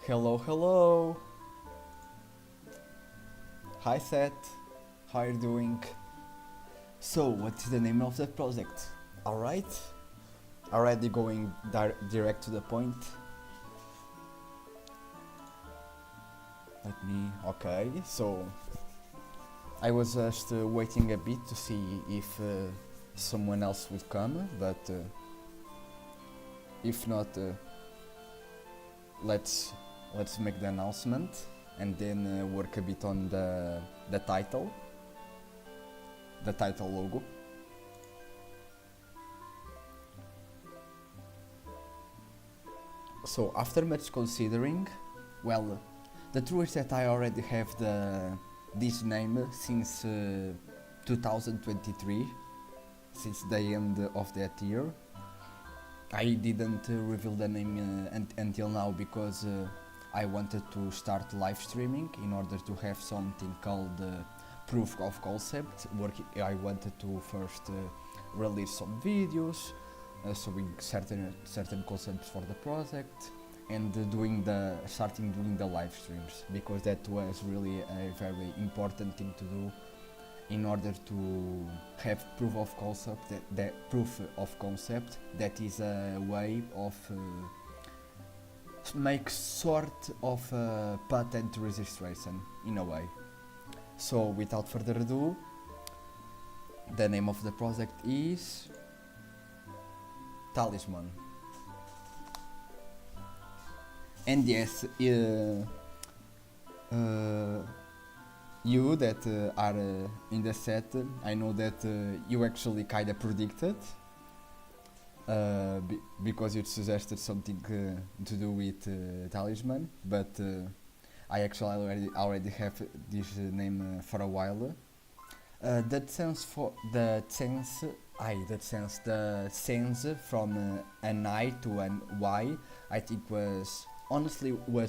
Hello, hello. Hi, Seth. How are you doing? So, what's the name of the project? Alright. Already going direct to the point. Okay, so I was just waiting a bit to see if someone else would come, but if not, let's make the announcement and then work a bit on the title logo. So after much considering, well, the truth is that I already have this name since 2023, since the end of that year. I didn't reveal the name until now because I wanted to start live streaming in order to have something called proof of concept. I wanted to first release some videos, showing certain concepts for the project, and starting doing the live streams, because that was really a very important thing to do in order to have proof of concept that is a way of make sort of patent registration in a way. So without further ado, the name of the project is Talysmon. And yes, you that are in the set, I know that you actually kinda predicted, because you suggested something to do with Talisman, but I actually already have this name for a while. The sense from an I to an Y, I think was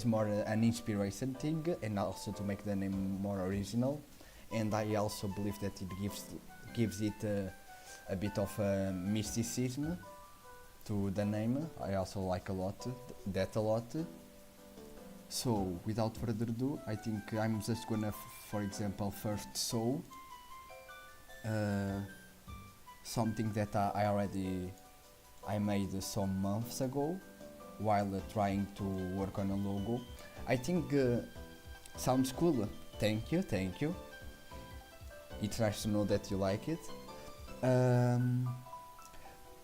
more an inspiration thing, and also to make the name more original. And I also believe that it gives it a bit of mysticism to the name. I also like a lot. So without further ado, I think I'm just gonna, for example, first show something that I made some months ago while trying to work on a logo. I think sounds cool. Thank you. It's nice to know that you like it.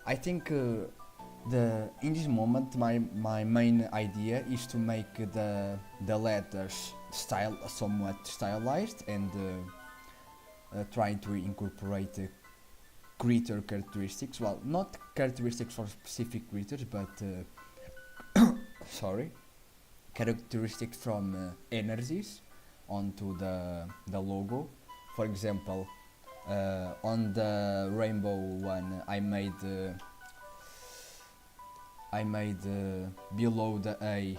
I think in this moment my main idea is to make the letters somewhat stylized, and trying to incorporate creature characteristics. Well, not characteristics for specific creatures, but characteristics from energies onto the logo. For example, on the rainbow one, I made below the A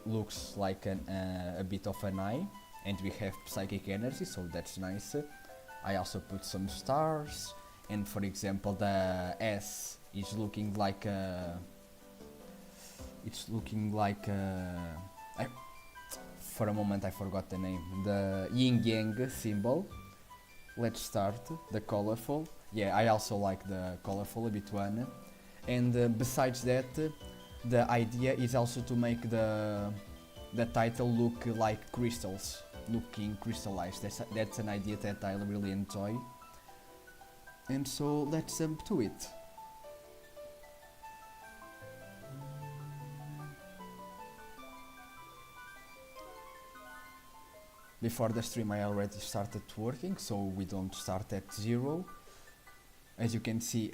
looks like a bit of an eye, and we have psychic energy, so that's nice. I also put some stars, and for example the S is looking like for a moment I forgot the name, the yin yang symbol. Let's start the colorful. Yeah, I also like the colorful a bit one. And besides that, the idea is also to make the title look like crystals, looking crystallized. That's an idea that I really enjoy. And so let's jump to it. Before the stream I already started working, so we don't start at zero. As you can see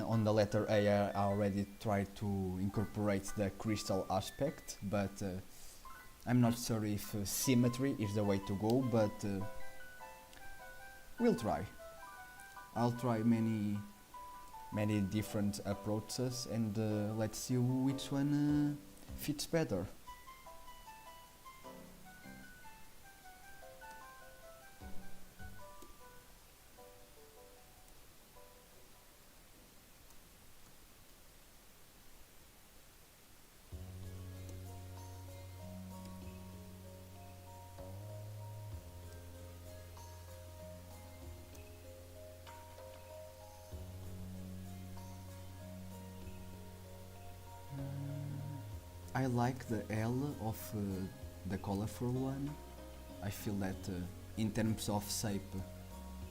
on the letter A, I already tried to incorporate the crystal aspect, but I'm not sure if symmetry is the way to go, but we'll try. I'll try many different approaches, and let's see which one fits better. I like the L of the colorful one. I feel that in terms of shape,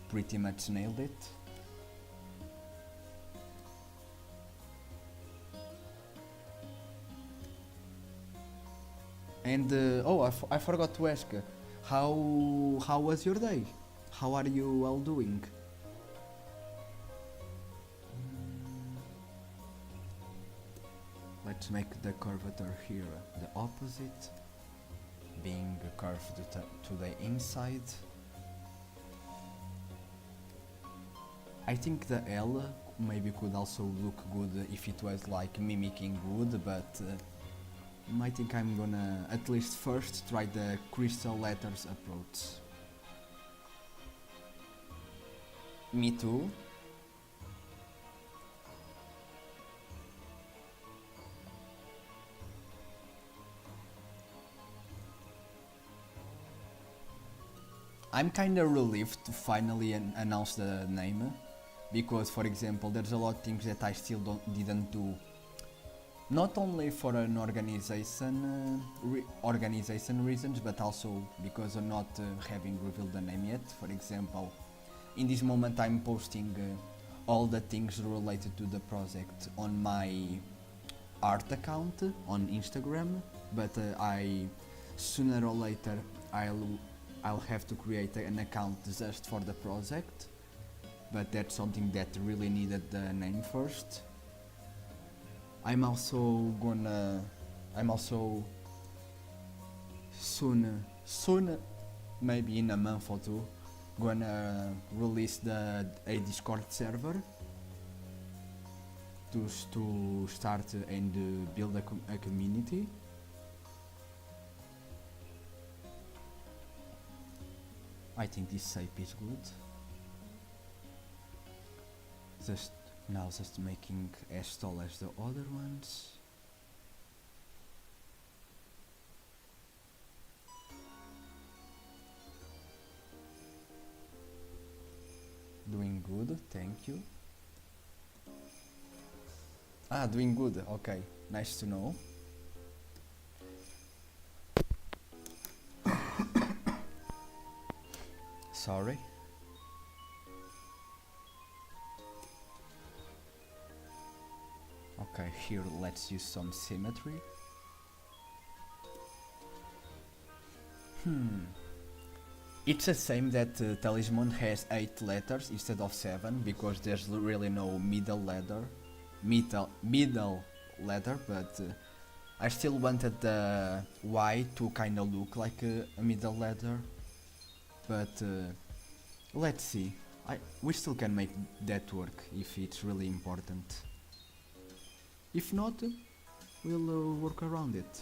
pretty much nailed it. And oh, I forgot to ask, how was your day? How are you all doing? Let's make the curvature here the opposite, being curved to the inside. I think the L maybe could also look good if it was like mimicking wood, but I think I'm gonna at least first try the crystal letters approach. Me too. I'm kinda relieved to finally announce the name, because for example there's a lot of things that I still didn't do. Not only for an organization reasons, but also because of not having revealed the name yet. For example, in this moment I'm posting all the things related to the project on my art account on Instagram, but I sooner or later I'll have to create an account just for the project, but that's something that really needed the name first. I'm also soon, maybe in a month or two, gonna release a Discord server to start and build a community. I think this shape is good. Just making as tall as the other ones. Doing good, thank you. Doing good, okay, nice to know. Sorry. Okay, here let's use some symmetry. It's a shame that Talysmon has 8 letters instead of 7, because there's really no middle letter, but I still wanted the Y to kinda look like a middle letter, but let's see. We still can make that work if it's really important. If not, we'll work around it.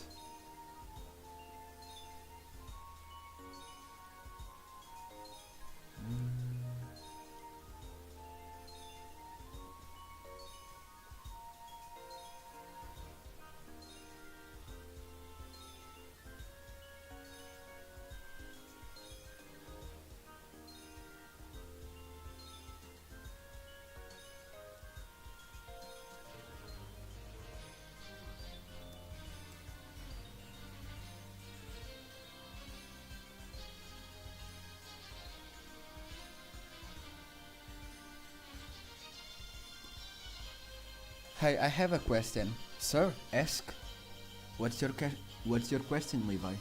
Hey, I have a question. Sir, ask. What's your question, Levi?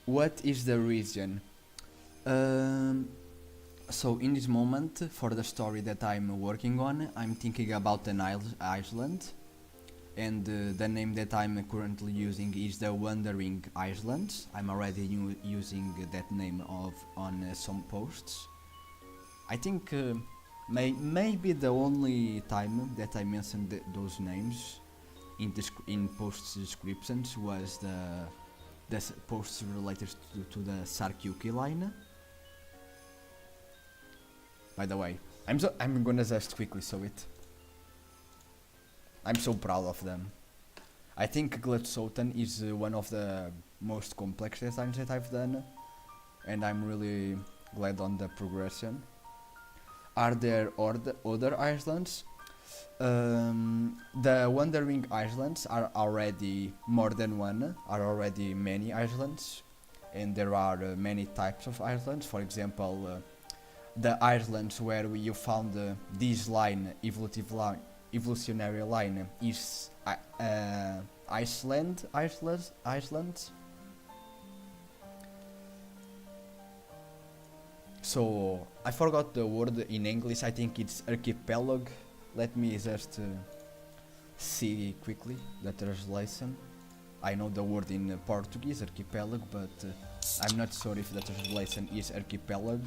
What is the reason? Um, so in this moment, for the story that I'm working on, I'm thinking about an island, and the name that I'm currently using is the Wandering Islands. I'm already using that name on some posts. I think maybe the only time that I mentioned those names in post descriptions was the posts related to the Sarkyuki line. by the way. I'm gonna just quickly show it. I'm so proud of them. I think Glutsotan is one of the most complex designs that I've done, and I'm really glad on the progression. Are there other islands? The Wandering Islands are already more than one, are already many islands, and there are many types of islands. For example, the islands where you found this evolutionary line is Iceland. So I forgot the word in English. I think it's archipelago. Let me just see quickly the translation. I know the word in Portuguese, archipelago, but I'm not sure if the translation is archipelago.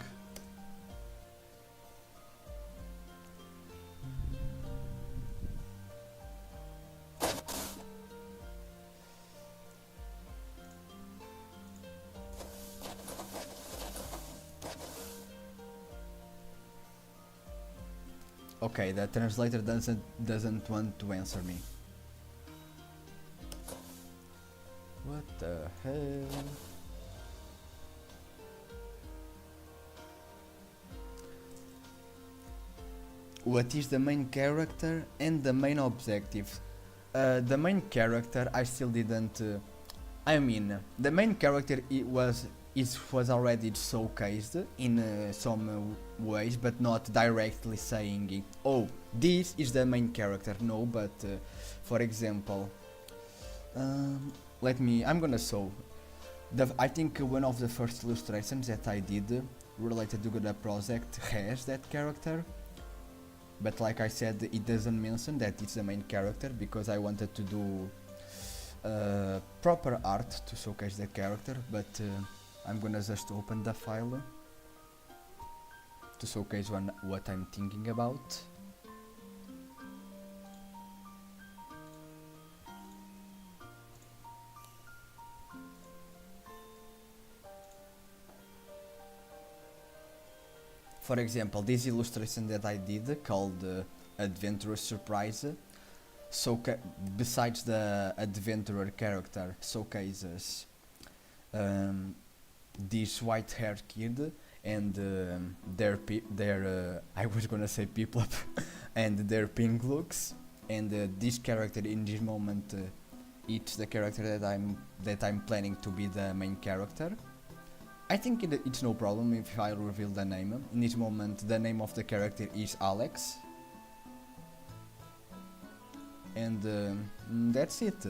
Okay, the translator doesn't want to answer me. What the hell? What is the main character and the main objective? The main character I still didn't. I mean, the main character was already showcased in some ways, but not directly saying, oh, this is the main character. No, but for example, I'm gonna show. I think one of the first illustrations that I did related to the project has that character, but like I said, it doesn't mention that it's the main character because I wanted to do proper art to showcase the character, but I'm gonna just open the file to showcase what I'm thinking about. For example, this illustration that I did called Adventurous Surprise, besides the adventurer character, showcases this white-haired kid and their I was gonna say people and their pink looks, and this character in this moment it's the character that I'm planning to be the main character. I think it's no problem if I reveal the name. In this moment the name of the character is Alex, and that's it.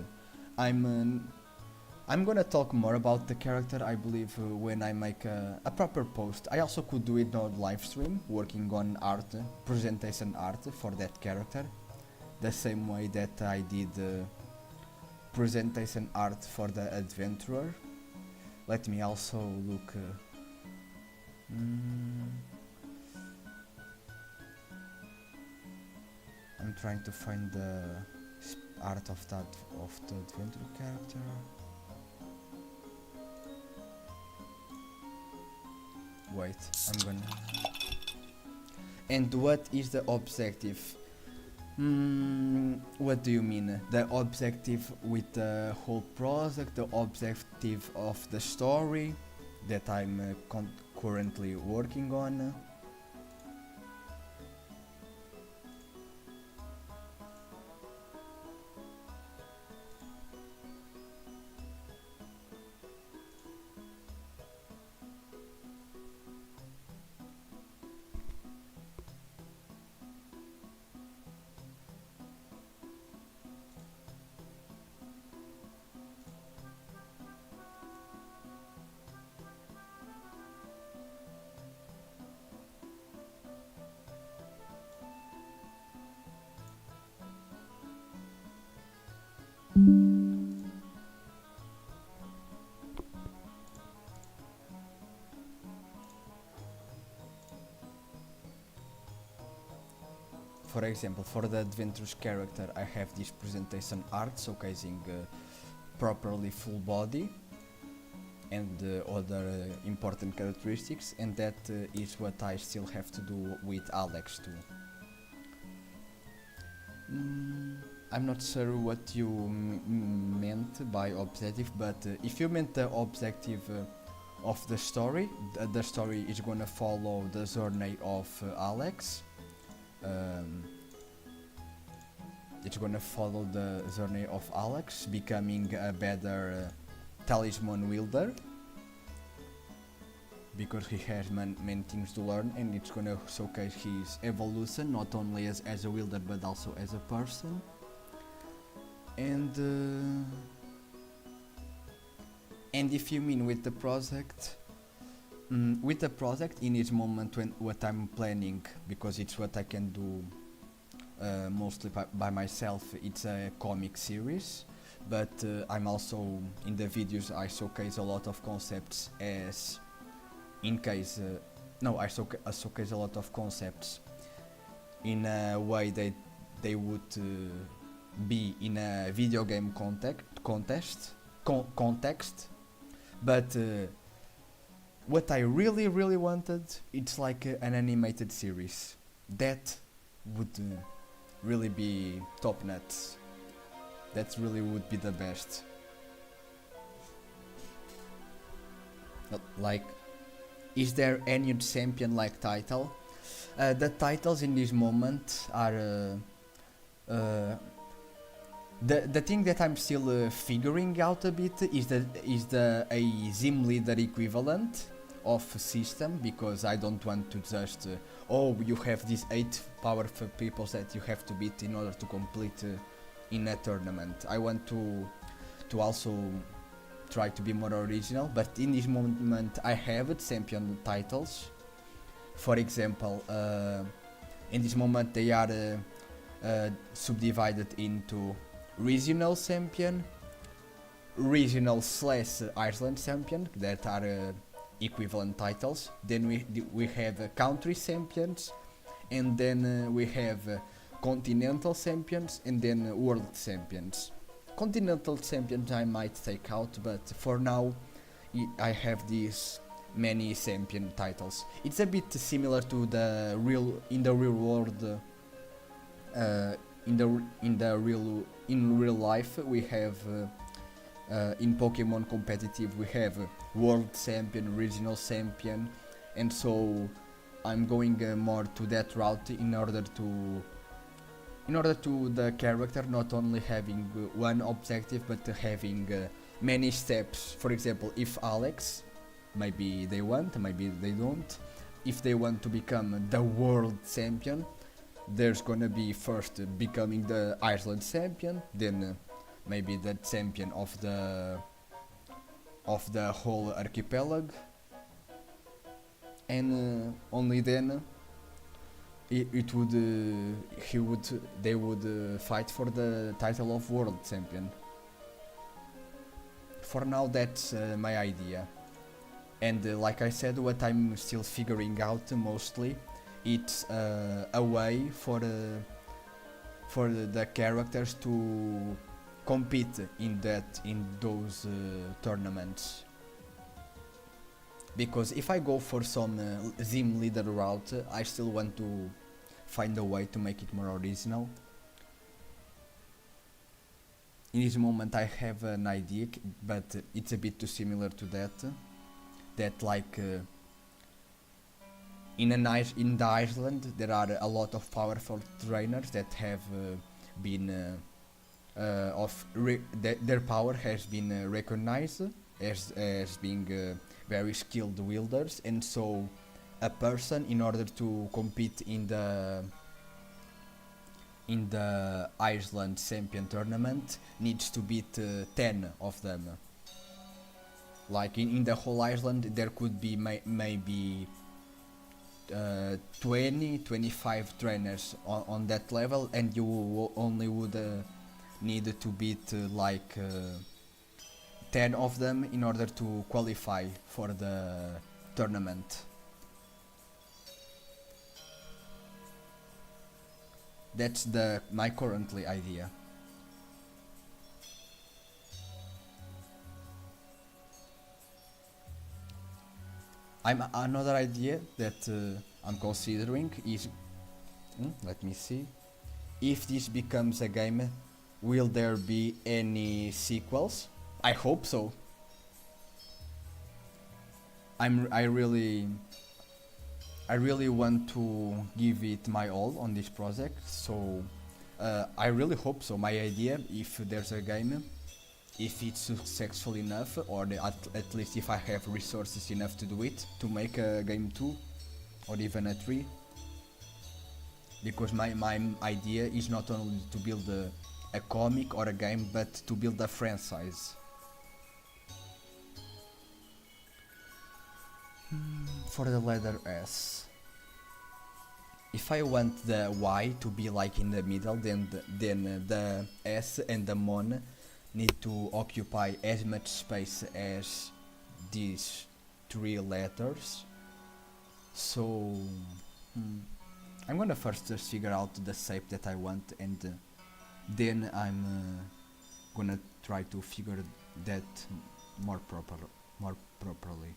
I'm gonna talk more about the character, I believe, when I make a proper post. I also could do it on live stream, working on art, presentation art for that character, the same way that I did presentation art for the adventurer. Let me also look. I'm trying to find the art of the adventurer character. Wait, I'm gonna. And what is the objective? What do you mean? The objective with the whole project, the objective of the story that I'm currently working on? For example, for the adventurous character, I have this presentation art showcasing properly full body, and other important characteristics, and that is what I still have to do with Alex too. I'm not sure what you meant by objective, but if you meant the objective of the story, the story is gonna follow the journey of Alex. It's gonna follow the journey of Alex becoming a better Talysmon wielder, because he has many things to learn, and it's gonna showcase his evolution not only as a wielder but also as a person. And if you mean with the project, in this moment when what I'm planning, because it's what I can do mostly by myself, it's a comic series, but I'm also in the videos I showcase a lot of concepts as in case I showcase a lot of concepts in a way that they would be in a video game context, but what I really wanted, it's like an animated series that would really be top nuts. That really would be the best. Like, is there any champion-like title? The titles in this moment are the thing that I'm still figuring out a bit is a Zim leader equivalent of system, because I don't want to just you have these 8 powerful people that you have to beat in order to complete in a tournament. I want to also try to be more original, but in this moment I have champion titles. For example, in this moment they are subdivided into regional champion, regional / Iceland champion, that are equivalent titles. Then we have country champions, and then we have continental champions, and then world champions. Continental champions I might take out, but for now I have these many champion titles. It's a bit similar to the real world. In real life we have in Pokemon competitive we have world champion, regional champion, and so I'm going more to that route in order to the character not only having one objective but having many steps. For example, if Alex, maybe they want, maybe they don't, if they want to become the world champion, there's gonna be first becoming the Iceland champion, then maybe the champion of the whole archipelago, and only then they would fight for the title of world champion. For now that's my idea, and like I said, what I'm still figuring out mostly, it's a way for the characters to compete in those tournaments. Because if I go for some Zim leader route, I still want to find a way to make it more original. In this moment I have an idea, but it's a bit too similar to that like in the Iceland there are a lot of powerful trainers that have been their power has been recognized as being very skilled wielders, and so a person, in order to compete in the Iceland champion tournament, needs to beat 10 of them. Like in the whole Iceland there could be maybe 20-25 trainers on that level, and you only would need to beat 10 of them in order to qualify for the tournament. That's my currently idea. I'm another idea that I'm considering is, let me see, if this becomes a game, will there be any sequels? I hope so. I really want to give it my all on this project, so I really hope so. My idea, if there's a game, if it's successful enough, or at least if I have resources enough to do it, to make a game 2 or even a 3, because my idea is not only to build a comic or a game, but to build a franchise. For the letter S, if I want the Y to be like in the middle, then the S and the Mon need to occupy as much space as these 3 letters. So I'm gonna first just figure out the shape that I want, and then I'm gonna try to figure that more properly.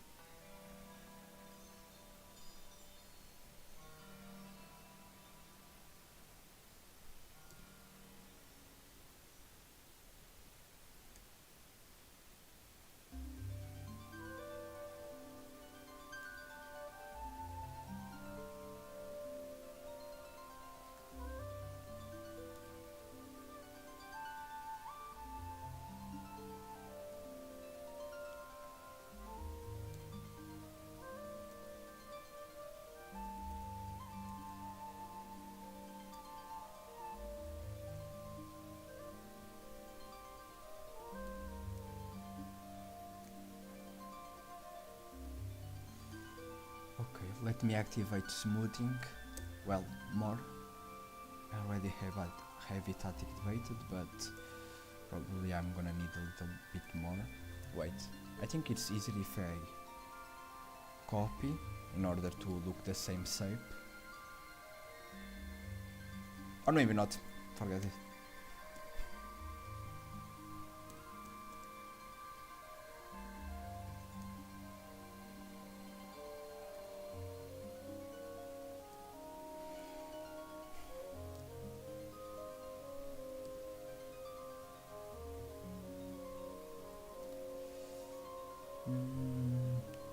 Okay, let me activate smoothing. Well, more. I already have it activated, but probably I'm gonna need a little bit more. Wait, I think it's easier if I copy in order to look the same shape. Or maybe not, forget it.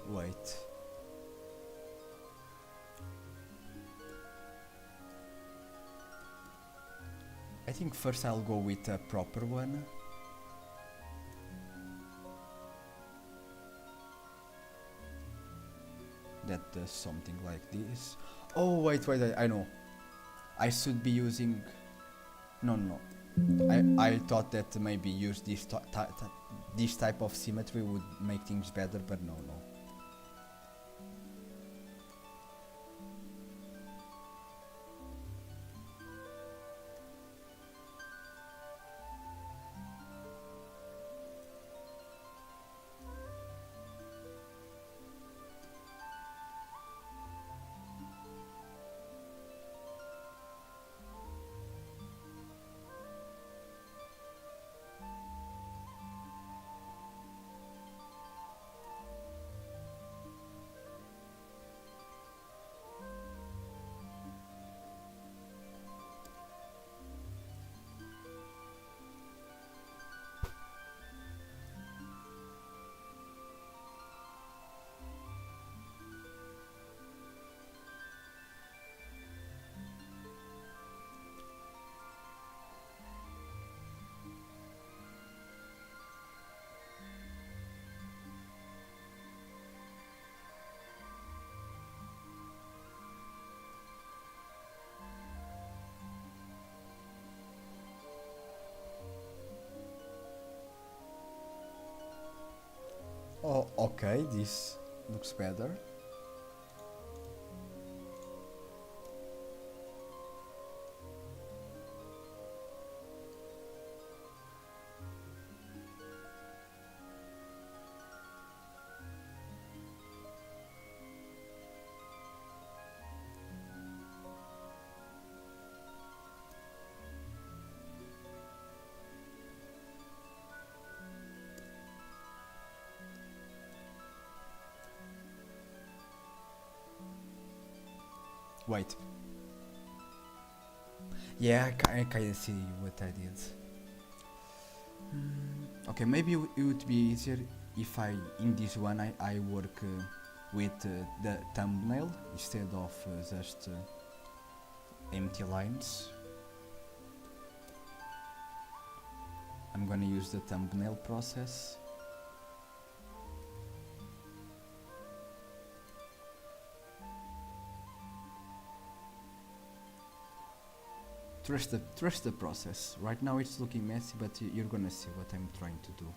Wait. I think first I'll go with a proper one. That does something like this. Oh, wait, I know. I should be using... No. I thought that maybe use this type of symmetry would make things better, but no. Oh, okay, this looks better. Wait. Yeah, I kinda see what I did. Okay, maybe it would be easier if in this one, I work with the thumbnail instead of just empty lines. I'm gonna use the thumbnail process. Trust the process. Right now it's looking messy, but you're gonna see what I'm trying to do.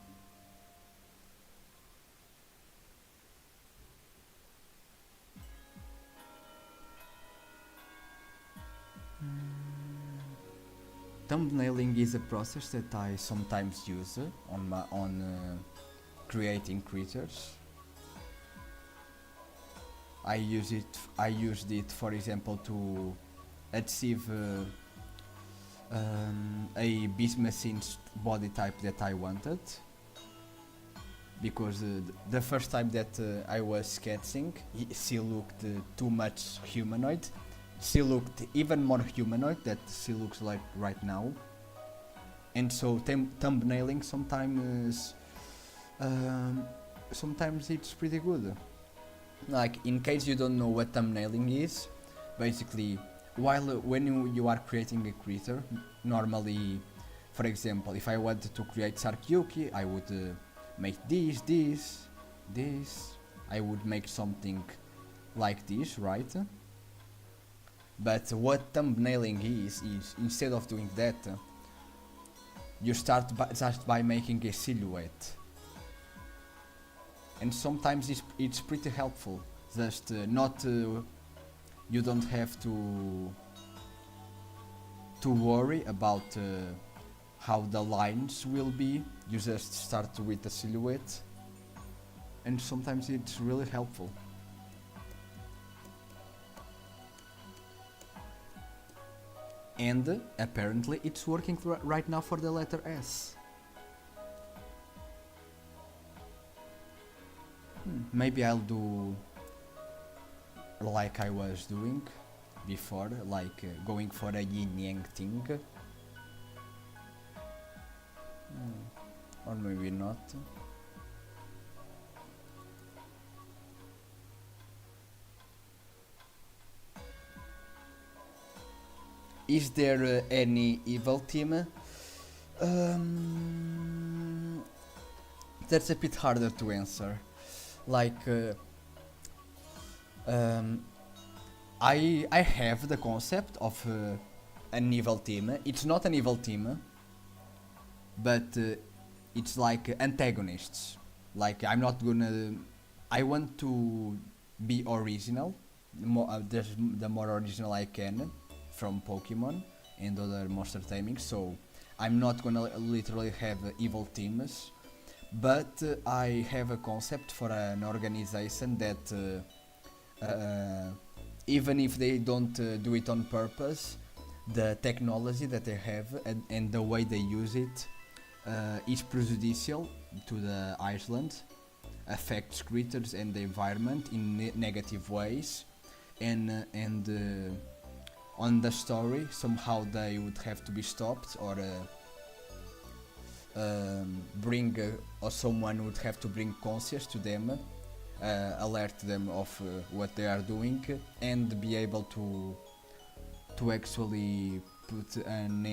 Thumbnailing is a process that I sometimes use on creating creators. I used it, for example, to achieve a beast machine's body type that I wanted, because the first time that I was sketching, she looked too much humanoid. She looked even more humanoid that she looks like right now, and so thumbnailing sometimes it's pretty good. Like, in case you don't know what thumbnailing is, basically, when you are creating a creature, normally, for example, if I wanted to create Sarkyuki, I would make this. I would make something like this, right? But what thumbnailing is instead of doing that, you start just by making a silhouette. And sometimes it's pretty helpful. Just you don't have to worry about how the lines will be. You just start with a silhouette, and sometimes it's really helpful. And apparently it's working right now for the letter S. Maybe I'll do like I was doing before, like going for a yin-yang thing. Or maybe not. Is there any evil team? That's a bit harder to answer. Like, I have the concept of an evil team. It's not an evil team, but it's like antagonists. Like, I want to be original, the more original I can, from Pokemon and other monster taming. So I'm not gonna literally have evil teams, but I have a concept for an organization that even if they don't do it on purpose, the technology that they have and the way they use it is prejudicial to the island, affects creatures and the environment in negative ways, and on the story somehow they would have to be stopped, or or someone would have to bring conscience to them, alert them of what they are doing, and be able to actually put an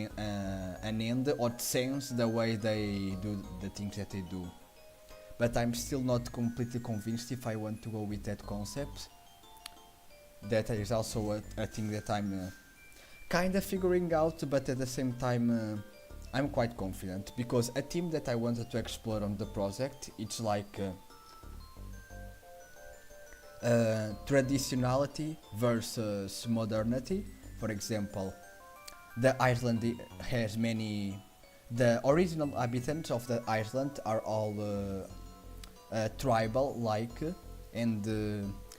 end or change the way they do the things that they do. But I'm still not completely convinced if I want to go with that concept. That is also a thing that I'm kinda figuring out, but at the same time I'm quite confident, because a theme that I wanted to explore on the project, it's like traditionality versus modernity. For example, the island has the original inhabitants of the island are all tribal-like, and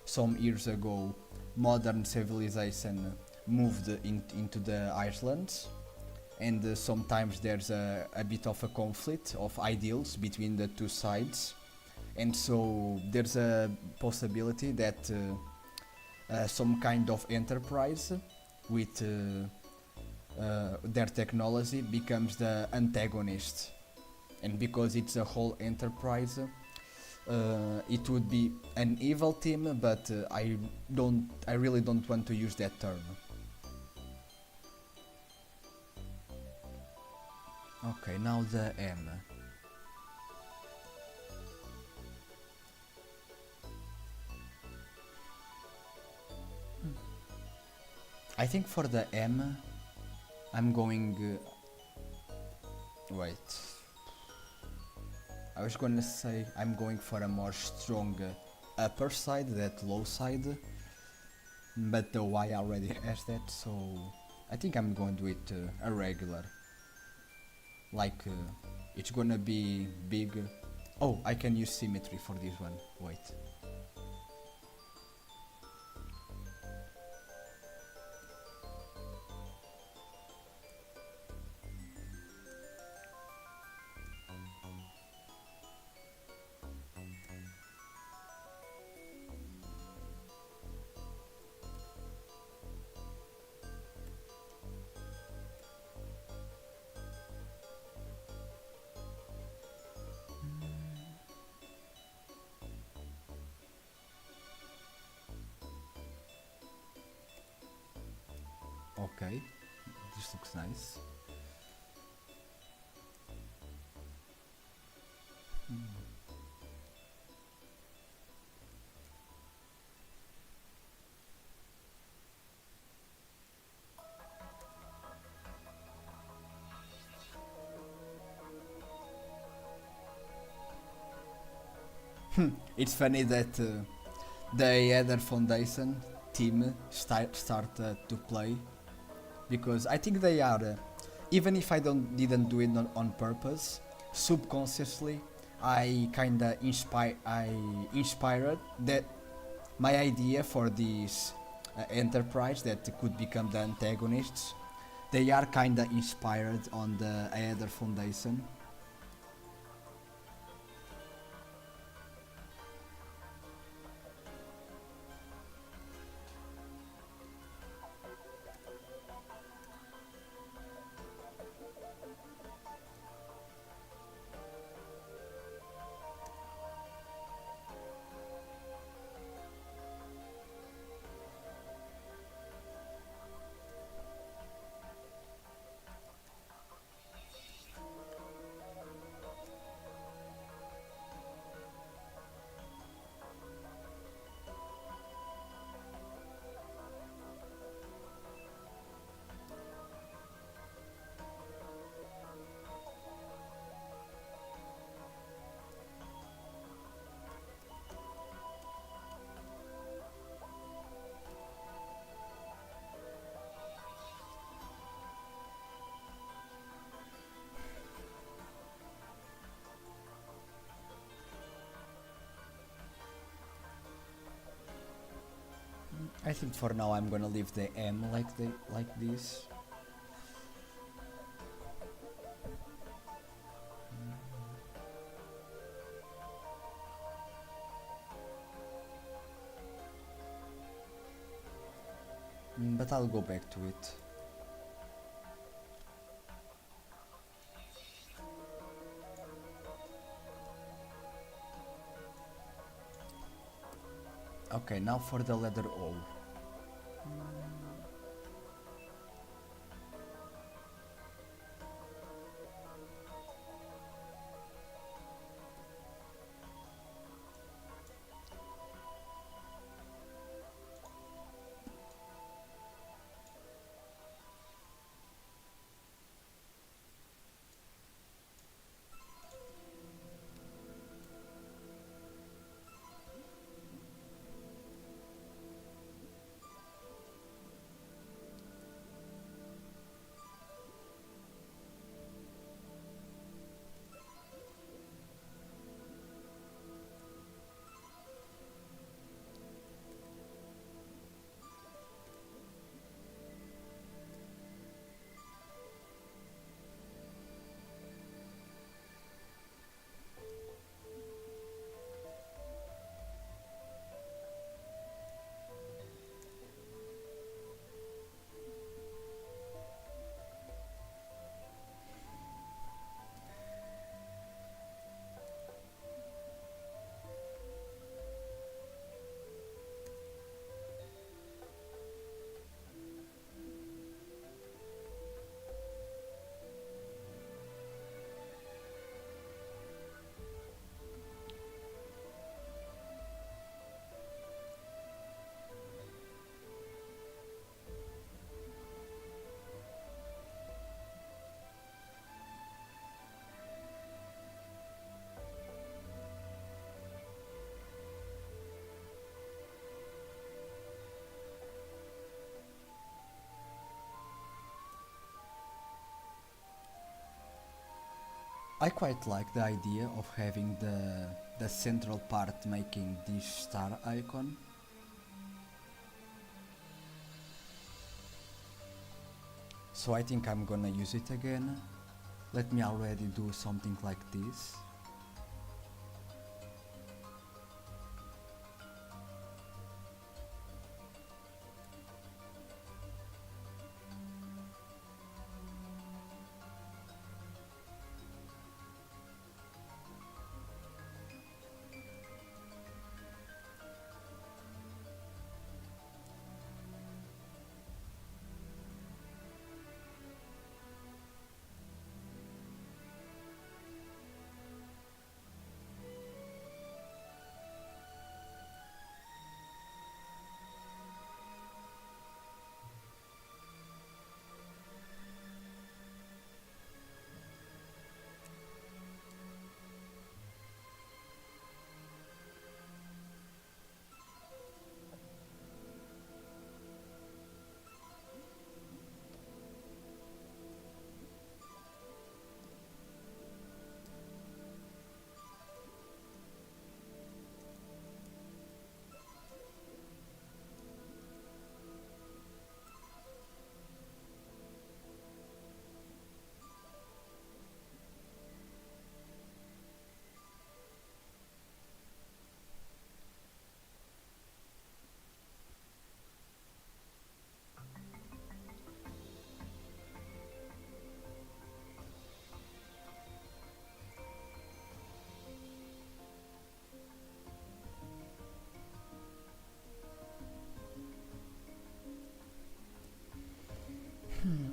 some years ago modern civilization moved into the islands, and sometimes there's a bit of a conflict of ideals between the two sides, and so there's a possibility that some kind of enterprise with their technology becomes the antagonist, and because it's a whole enterprise, it would be an evil team, but I really don't want to use that term. Okay, now the M. I think for the M, I'm going. Wait. I was gonna say I'm going for a more strong upper side than low side, but the Y already has that, so I think I'm going with a regular. Like it's gonna be big. Oh, I can use symmetry for this one. Wait. Okay, this looks nice. It's funny that the other foundation team start to play, because I think they are, even if I didn't do it on purpose, subconsciously I inspired that my idea for this enterprise that could become the antagonists. They are kinda inspired on the other foundation. I think for now I'm gonna leave the M like this. But I'll go back to it. Okay, now for the letter O. I quite like the idea of having the central part making this star icon. So I think I'm gonna use it again. Let me already do something like this.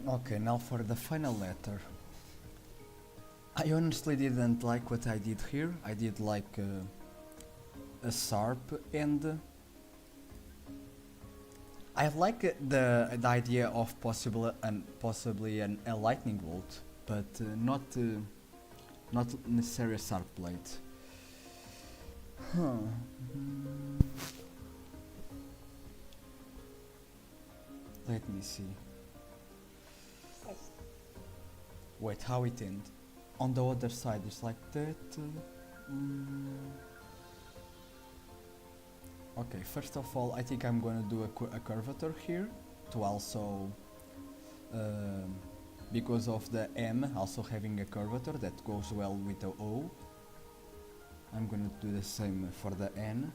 Okay, now for the final letter. I honestly didn't like what I did here. I did like a sharp and I like the idea of possibly a lightning bolt, but not necessarily a sharp blade. Huh. Let me see. Wait, how it end? On the other side, it's like that. Okay, first of all, I think I'm gonna do a curvature here to also, because of the M also having a curvature that goes well with the O. I'm gonna do the same for the N.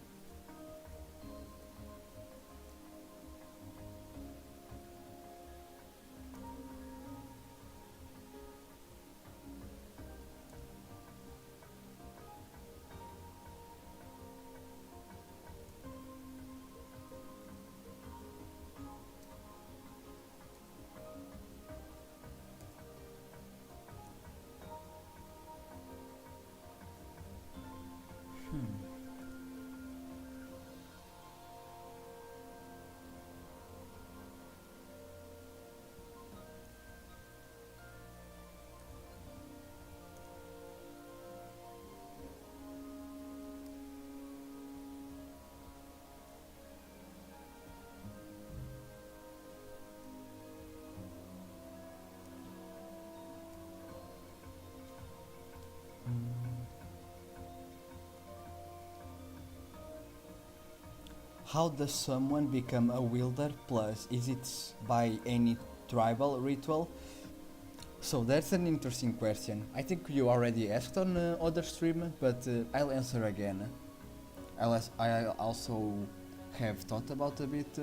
How does someone become a wielder? Plus, is it by any tribal ritual? So that's an interesting question. I think you already asked on other stream, but I'll answer again. I also have thought about a bit,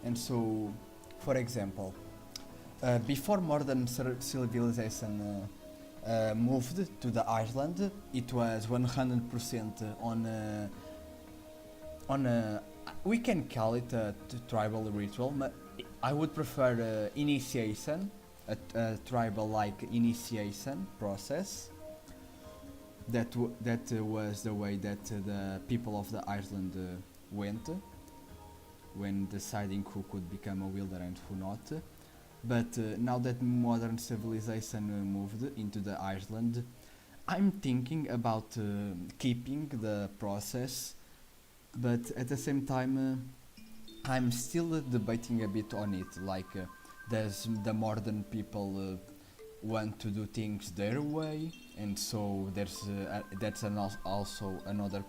and so, for example, before modern civilization moved to the island, it was 100% on a, we can call it a tribal ritual. I would prefer initiation, a tribal like initiation process. That was the way that the people of the island went when deciding who could become a wielder and who not. But now that modern civilization moved into the island, I'm thinking about keeping the process, but at the same time I'm still debating a bit on it. Like, does the modern people want to do things their way, and so also another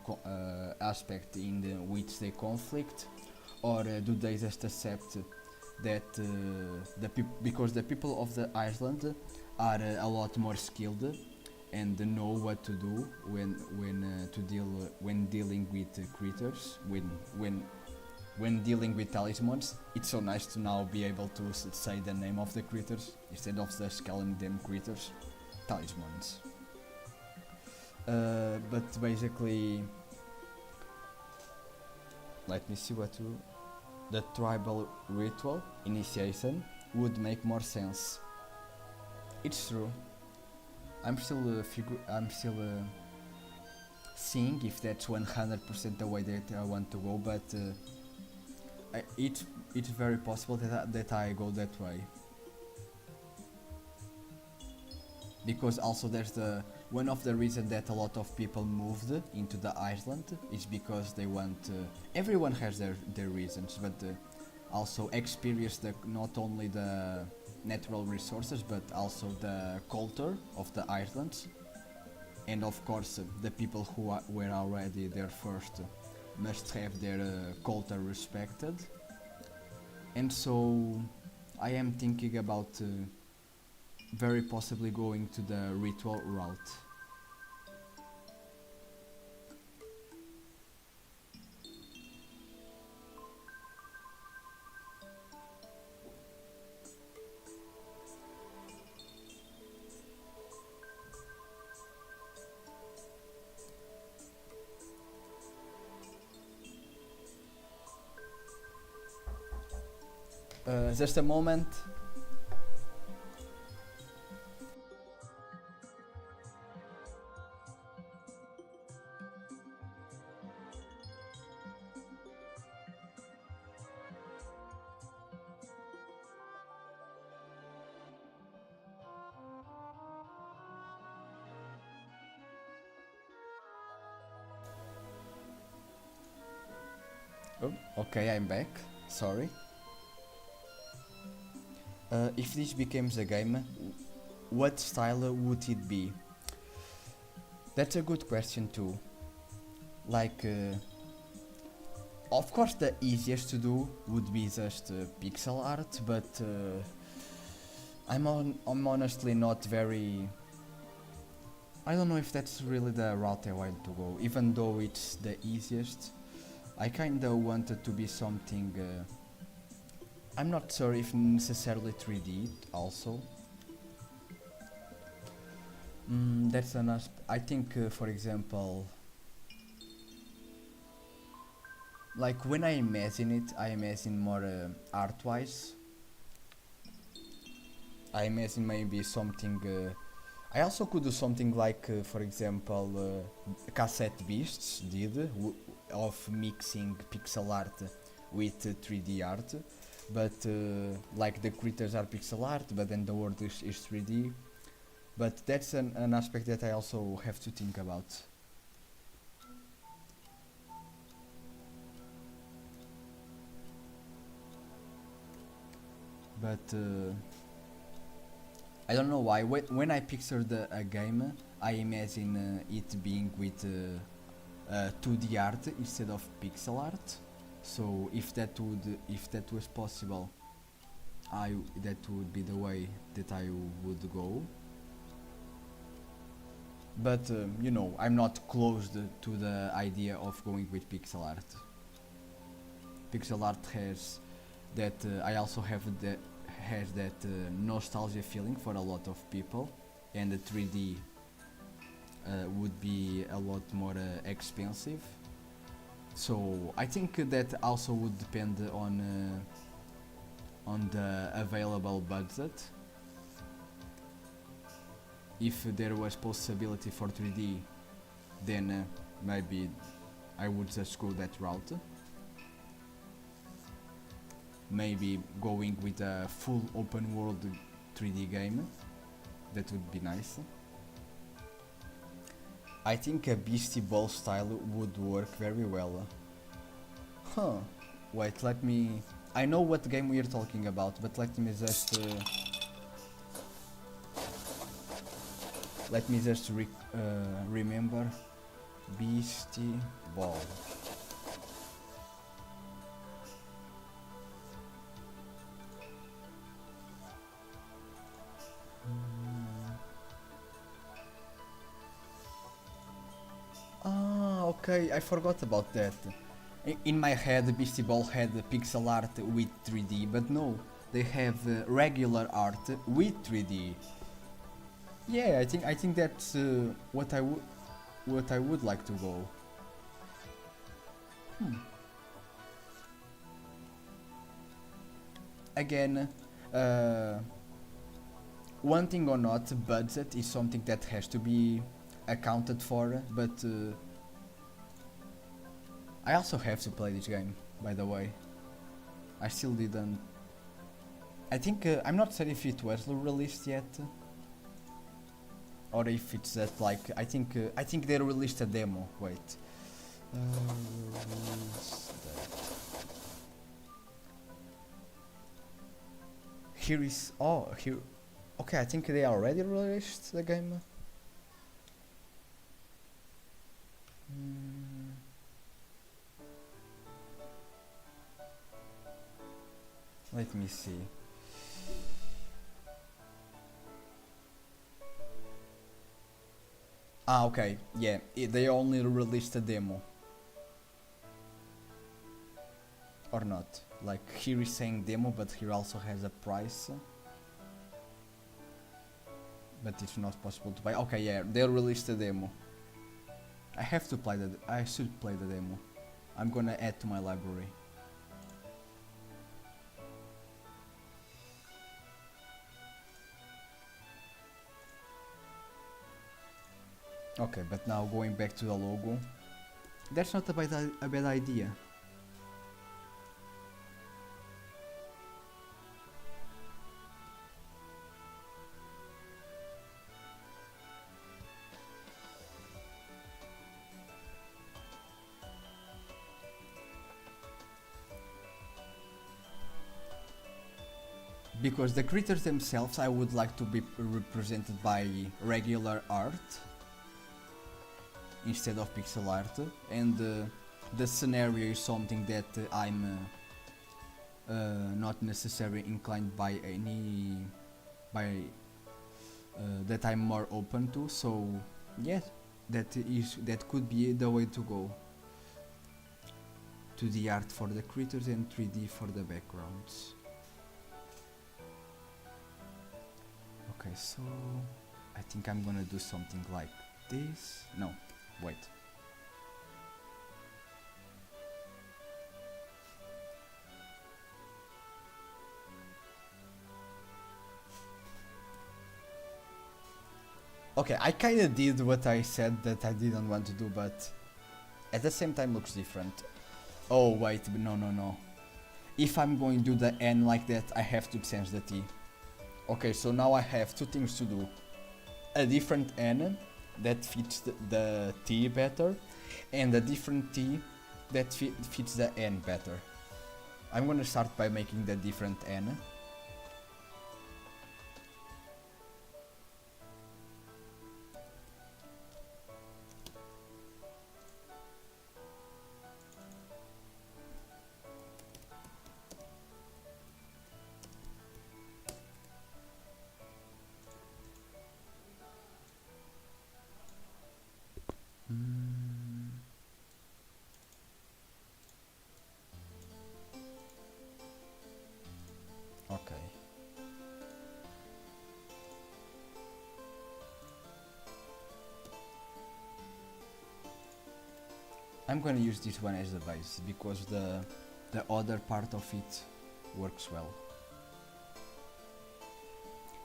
aspect in which they conflict, or do they just accept that because the people of the Iceland are a lot more skilled and know what to do when dealing with critters, when dealing with talismans. It's so nice to now be able to say the name of the critters instead of just calling them critters, talismans. But basically, let me see what to. The tribal ritual initiation would make more sense. It's true. I'm still seeing if that's 100% the way that I want to go, but it's very possible that I go that way. Because also there's one of the reasons that a lot of people moved into the island is because they want everyone has their reasons, but also experience not only the natural resources but also the culture of the islands, and of course the people who were already there first must have their culture respected. And so I am thinking about very possibly going to the ritual route. Just a moment. Oh, okay, I'm back. Sorry. If this becomes a game, what style would it be? That's a good question too. Like, of course, the easiest to do would be just pixel art, but I'm honestly not very. I don't know if that's really the route I want to go. Even though it's the easiest, I kinda wanted to be something. I'm not sure if necessarily 3D also. That's an I think, for example, like when I imagine it, I imagine more art-wise. I imagine maybe something. I also could do something like, for example, Cassette Beasts did, of mixing pixel art with 3D art. But like the critters are pixel art, but then the world is 3D. But that's an aspect that I also have to think about. But I don't know why. When I picture a game, I imagine it being with 2D art instead of pixel art. So if that was possible, that would be the way that I would go. But you know, I'm not closed to the idea of going with pixel art. Pixel art has that. I also have that nostalgia feeling for a lot of people, and the 3D would be a lot more expensive. So I think that also would depend on the available budget. If there was possibility for 3D, then maybe I would just go that route. Maybe going with a full open world 3D game, that would be nice. I think a Beastie Ball style would work very well. Huh. Wait, let me. I know what game we are talking about, but let me just. Let me just remember. Beastie Ball. Ah, okay, I forgot about that. In my head, Beastie Ball had pixel art with 3D, but no, they have regular art with 3D. Yeah, I think that's what I would like to go. Hmm. Again, uh, one thing or not, budget is something that has to be accounted for, but I also have to play this game, by the way. I still didn't. I think I'm not sure if it was released yet, or if it's that like I think they released a demo. Wait. Here is here. Okay, I think they already released the game. Let me see. Ah, okay, yeah, they only released a demo. Or not. Like, here is saying demo, but here also has a price. But it's not possible to buy. Okay, yeah, they released a demo. I should play the demo. I'm gonna add to my library. Okay, but now going back to the logo. That's not a bad idea. Because the creatures themselves I would like to be represented by regular art instead of pixel art, and the scenario is something that I'm not necessarily inclined by that I'm more open to, so yes, that could be the way to go. 2D art for the creatures and 3D for the backgrounds. Okay, so I think I'm gonna do something like this. No, wait. Okay, I kinda did what I said that I didn't want to do, but at the same time looks different. Oh wait, no. If I'm going to do the N like that, I have to change the T. Okay, so now I have two things to do. A different N that fits the T better, and a different T that fits the N better. I'm gonna start by making the different N. Okay. I'm gonna use this one as the base because the other part of it works well.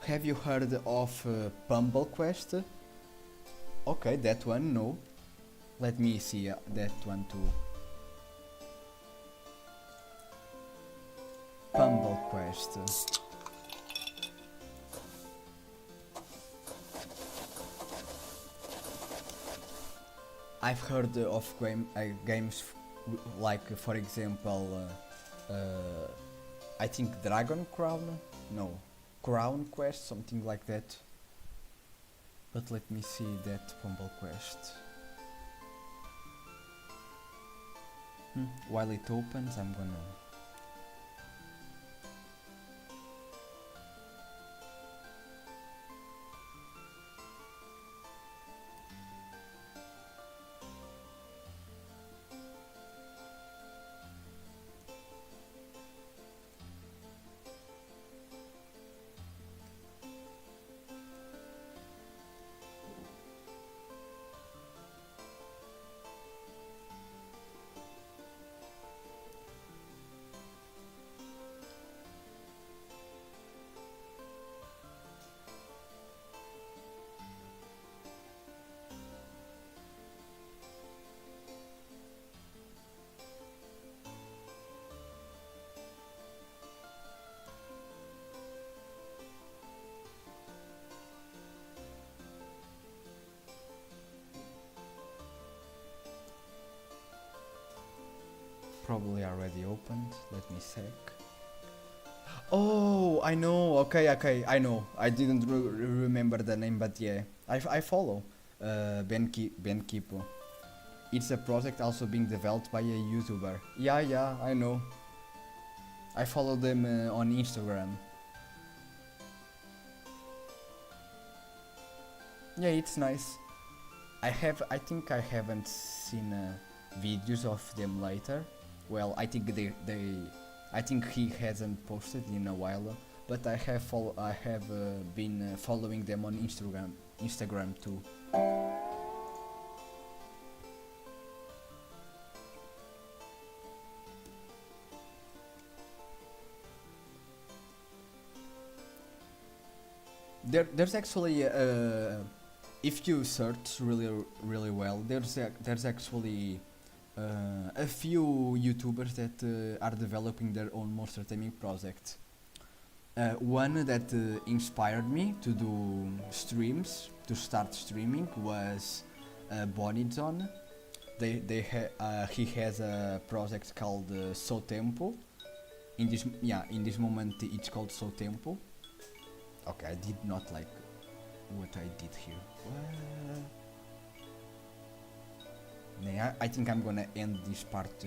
Have you heard of Pumble Quest? Okay, that one, no. Let me see that one too. Pumble Quest. I've heard of games like, for example, I think Dragon Crown? No, Crown Quest, something like that. But let me see that Pumble quest. While it opens, I'm gonna... Probably already opened. Let me check. Oh, I know. Okay, I know. I didn't remember the name, but yeah, I follow. Ben Kipo. It's a project also being developed by a YouTuber. Yeah, I know. I follow them on Instagram. Yeah, it's nice. I think I haven't seen videos of them later. Well, I think I think he hasn't posted in a while, but I have been following them on Instagram too. There's actually if you search really well, there's actually a few YouTubers that are developing their own monster taming project. One that inspired me to do streams, to start streaming, was Bonizon. He has a project called So Tempo. In this moment it's called So Tempo. Okay, I did not like what I did here. Nah, I think I'm gonna end this part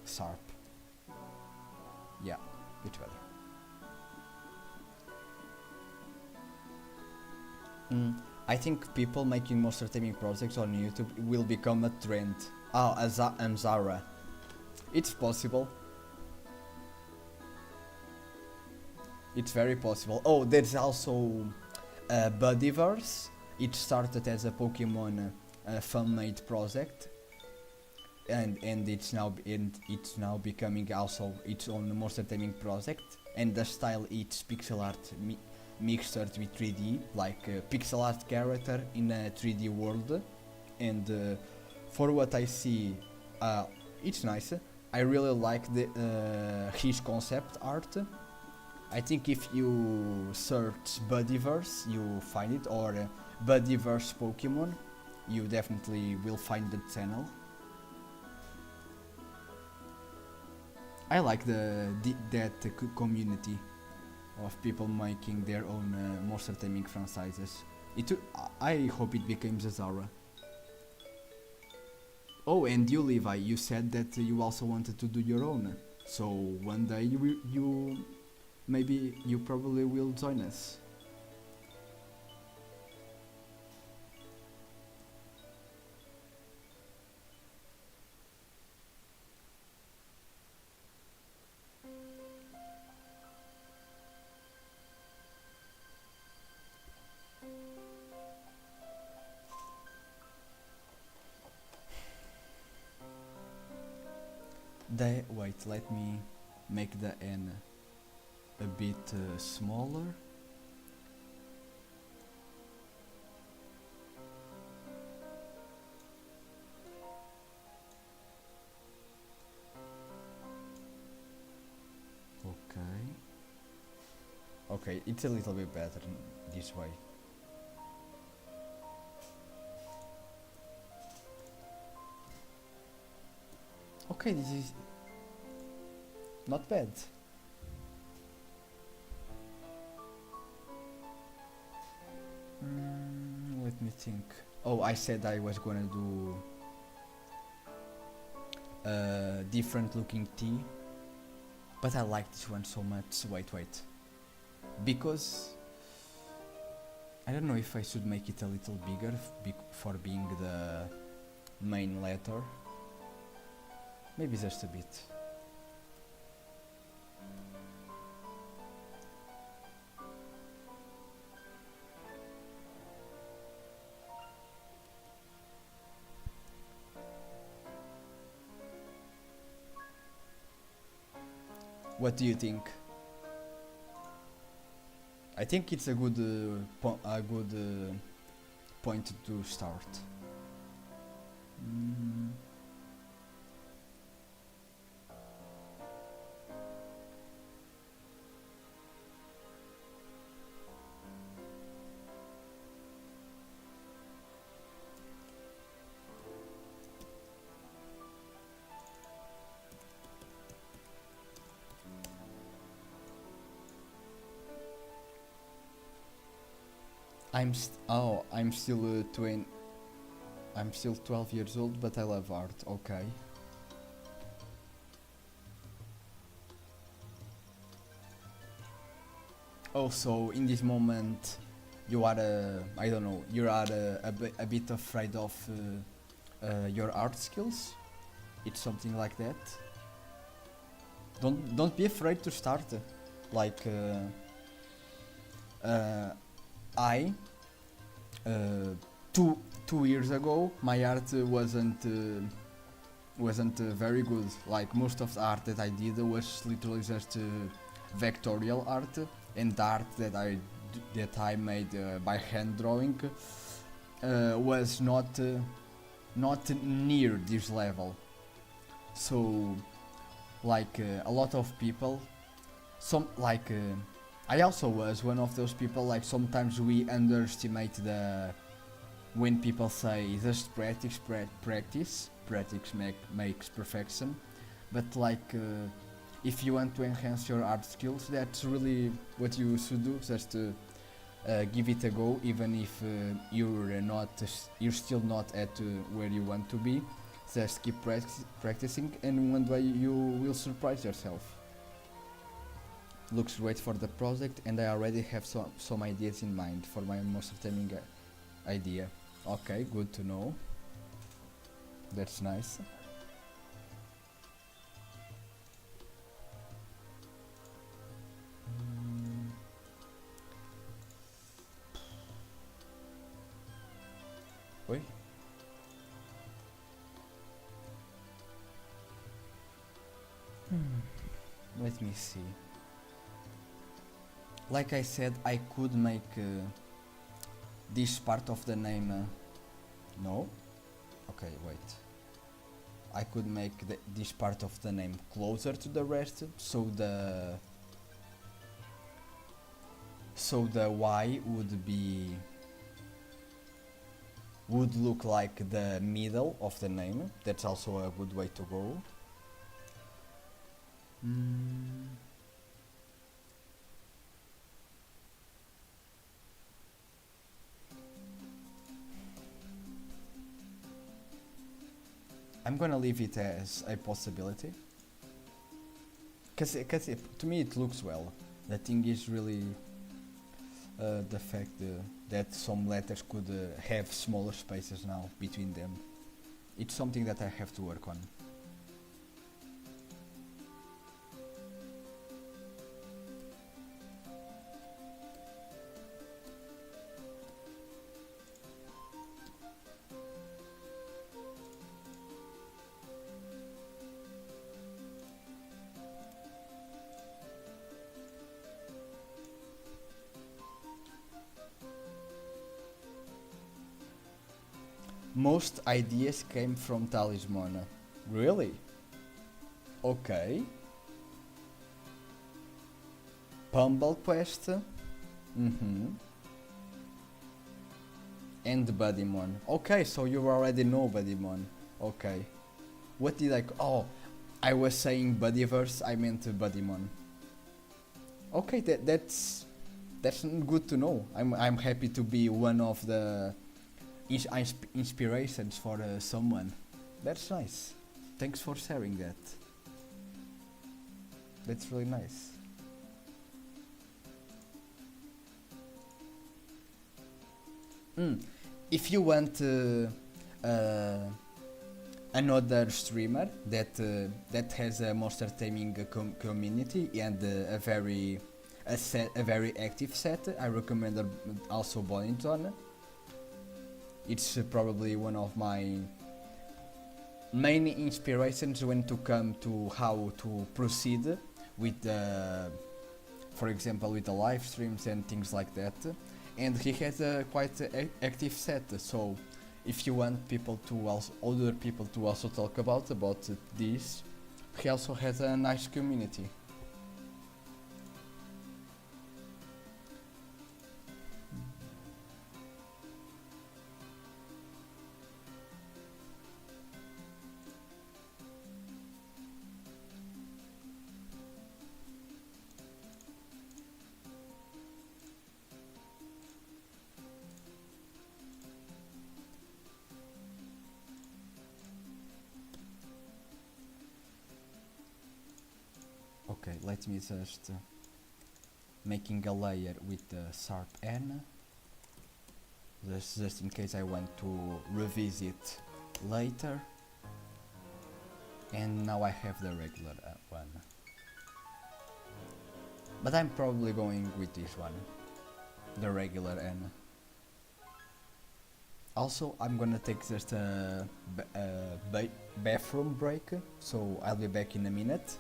sharp. Yeah, bit better. I think people making monster taming projects on YouTube will become a trend. Oh, Zara. It's possible. It's very possible. Oh, there's also Buddyverse. It started as a Pokemon fan-made project, and it's now becoming also its own monster taming project. And the style it's pixel art mixed with 3D, like a pixel art character in a 3D world. And for what I see, it's nice. I really like his concept art. I think if you search Buddyverse, you find it, or Buddyverse Pokemon, you definitely will find the channel. I like that community of people making their own monster taming franchises. I hope it becomes a Zara. Oh, and you, Levi, you said that you also wanted to do your own. So one day maybe you probably will join us. Wait, let me make the N a bit smaller. Okay, it's a little bit better this way. Okay, this is not bad. Let Let me think. Oh, I said I was gonna do a different looking tea, but I like this one so much. Wait. Because I don't know if I should make it a little bigger for being the main letter. Maybe just a bit. What do you think? I think it's a good point to start. Mm. I'm still 20. I'm still 12 years old, but I love art. Okay. Also, in this moment, you are I don't know. You are a bit afraid of your art skills. It's something like that. Don't be afraid to start. Like I two years ago, my art wasn't very good. Like most of the art that I did was literally just vectorial art, and the art that I made by hand drawing was not near this level. So, like a lot of people, I also was one of those people. Like sometimes we underestimate when people say just practice makes perfection, but if you want to enhance your art skills, that's really what you should do. Just give it a go, even if you're still not at where you want to be. Just keep practicing, and one day you will surprise yourself. Looks great for the project, and I already have some ideas in mind for my monster taming idea. Okay, good to know. That's nice. Wait. Let me see. Like I said, I could make this part of the name. No? Okay, wait. I could make this part of the name closer to the rest, so the Y would look like the middle of the name. That's also a good way to go. I'm gonna leave it as a possibility, cause to me it looks well. The thing is really the fact that some letters could have smaller spaces now between them. It's something that I have to work on. Most ideas came from Talysmon. Really? Okay. Pumble Quest. And Buddymon. Okay, so you already know Buddymon. Okay. What did I... Oh, I was saying Buddyverse, I meant Buddymon. Okay, that's good to know. I'm happy to be one of the inspirations for someone. That's nice. Thanks for sharing that. That's really nice. Mm. If you want another streamer that has a monster taming community and a very active set, I recommend also Bonington. It's probably one of my main inspirations when to come to how to proceed with the, for example, with the live streams and things like that. And he has a quite active set, so if you want people to also, other people to also talk about this, he also has a nice community. Okay, let me just making a layer with the sharp N, just in case I want to revisit later. And now I have the regular one, but I'm probably going with this one, the regular N. Also, I'm gonna take just a bathroom break, so I'll be back in a minute.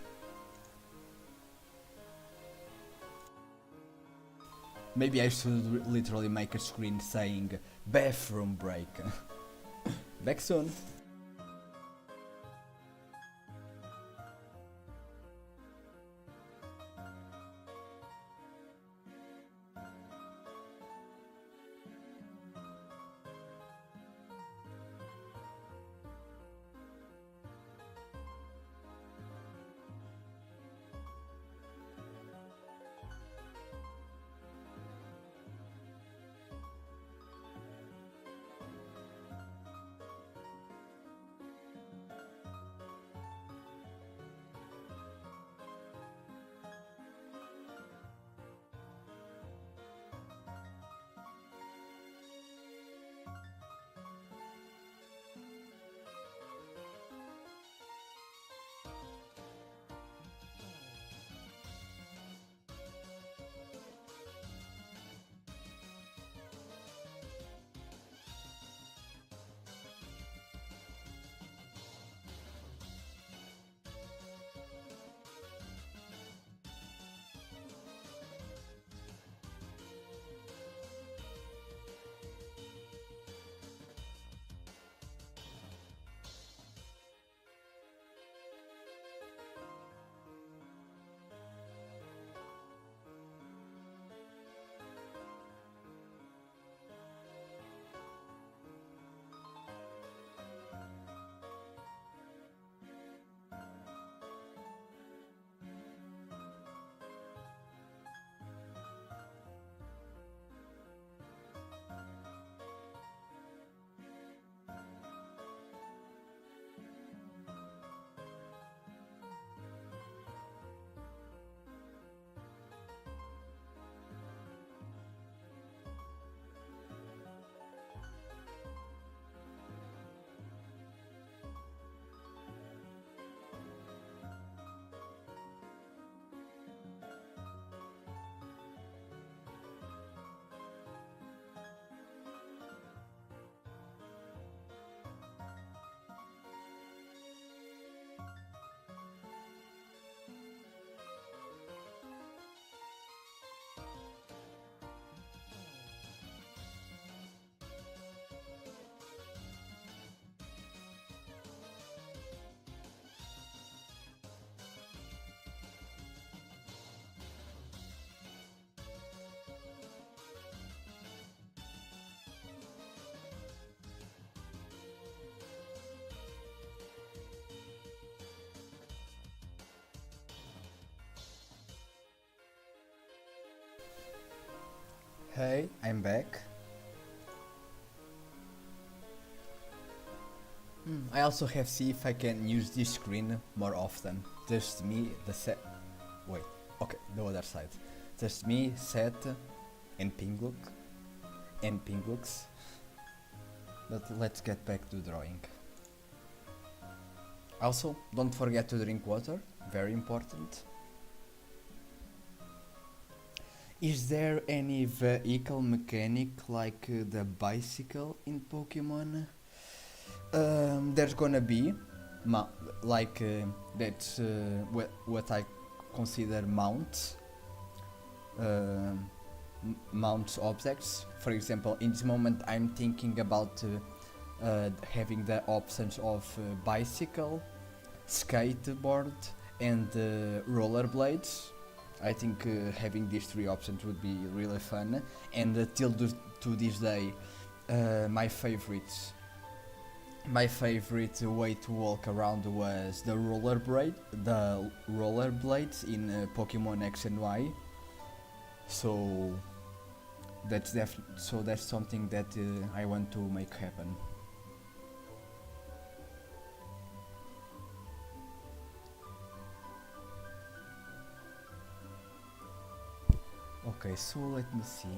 Maybe I should literally make a screen saying bathroom break. Back soon. Hey, I'm back. I also have see if I can use this screen more often. Just me, the set. Wait, okay, the other side. Just me, set, and Pinglux. But let's get back to drawing. Also, don't forget to drink water, very important. Is there any vehicle mechanic like the bicycle in Pokemon? There's gonna be, like that's what I consider mounts. Mounts objects. For example, in this moment I'm thinking about having the options of bicycle, skateboard and rollerblades. I think having these three options would be really fun, and till to this day my favorite way to walk around was the rollerblades in Pokemon X and Y. So that's something that I want to make happen. Okay, so let me see.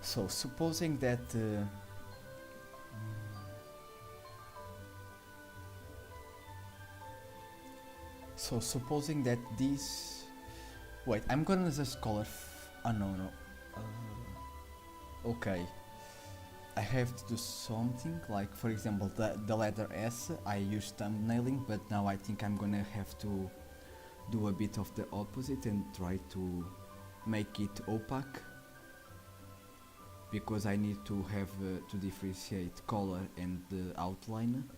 So supposing that this. Wait, I'm gonna just color. No. Okay. I have to do something like, for example, the letter S. I use thumbnailing, but now I think I'm gonna have to do a bit of the opposite and try to make it opaque, because I need to have to differentiate color and the outline.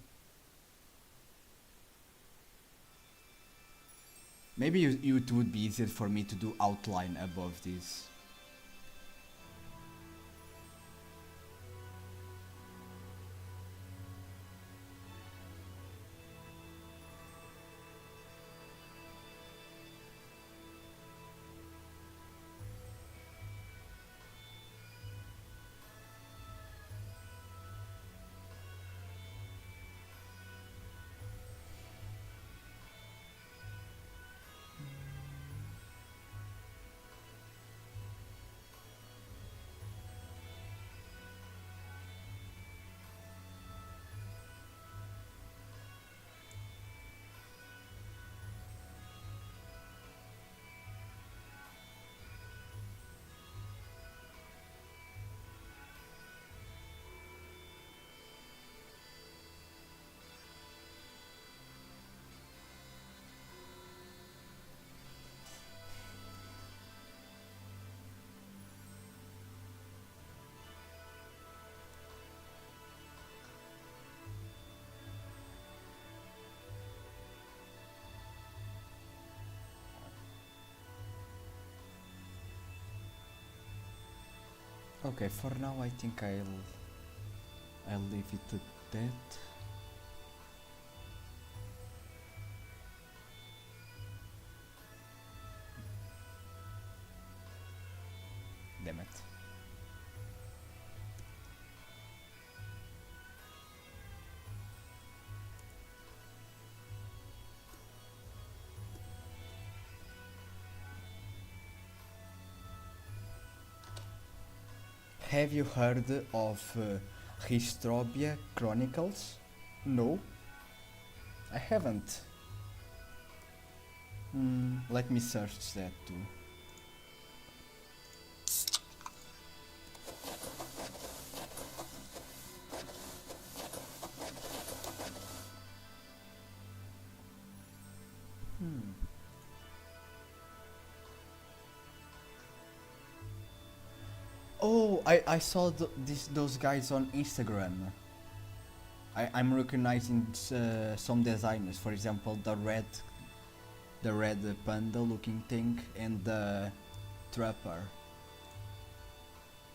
Maybe it would be easier for me to do outline above this. Okay, for now I think I'll leave it at that. Damn it. Have you heard of Hystrobia Chronicles? No, I haven't. Let me search that too. Oh, I saw those guys on Instagram. I'm recognizing some designers. For example, the red panda looking thing and the trapper.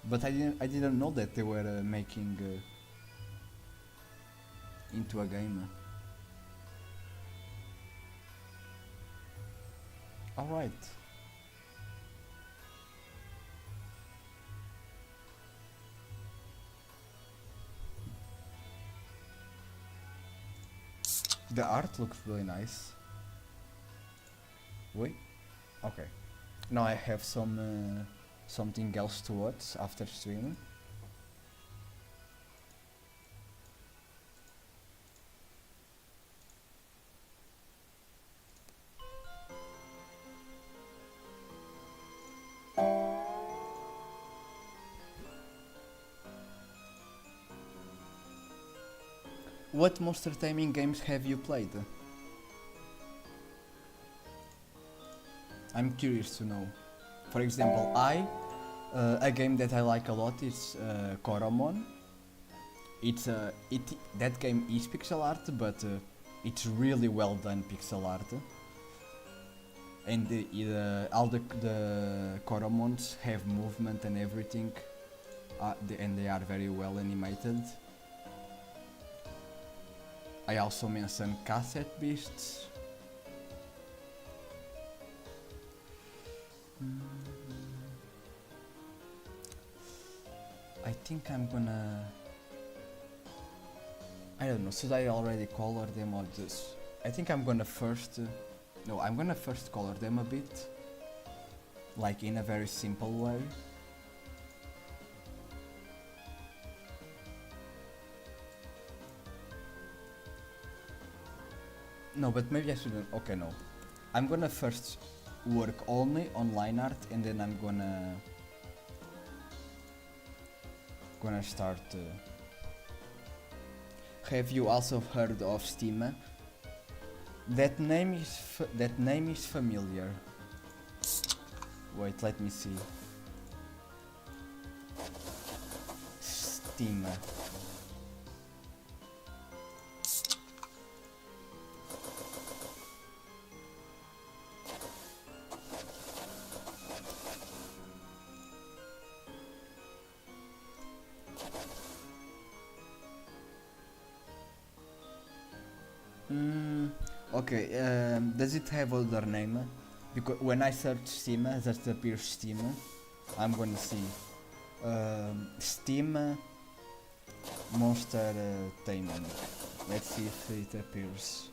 But I didn't know that they were making into a game. All right. The art looks really nice. Wait. Okay. Now I have something else to watch after streaming. What monster taming games have you played? I'm curious to know. For example, a game that I like a lot is Koromon. That game is pixel art, but it's really well done pixel art. And all the Koromons have movement and everything, and they are very well animated. I also mentioned Cassette Beasts. I think I'm gonna... I don't know, should I already color them or just... I think I'm gonna first... no, I'm gonna first color them a bit. Like in a very simple way. No, but maybe I shouldn't... okay, no. I'm gonna first work only on line art and then I'm gonna start... Have you also heard of Steam? That name is familiar. Wait, let me see. Steam. Okay, does it have other name? Because when I search Steam, that appears Steam. I'm gonna see. Steam Monster Taming. Let's see if it appears.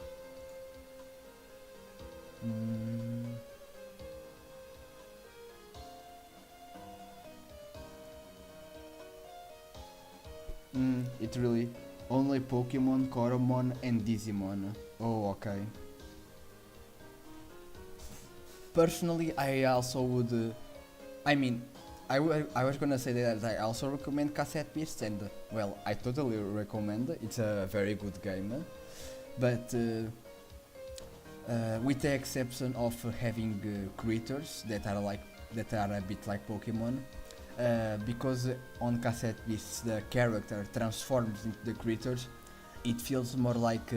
It really... only Pokemon, Koromon and Digimon. Oh, okay. Personally, I also would... I mean, I was gonna say that I also recommend Cassette Beasts and, well, I totally recommend. It's a very good game. But with the exception of having creatures that are a bit like Pokemon, because on Cassette Beasts the character transforms into the creatures, it feels more like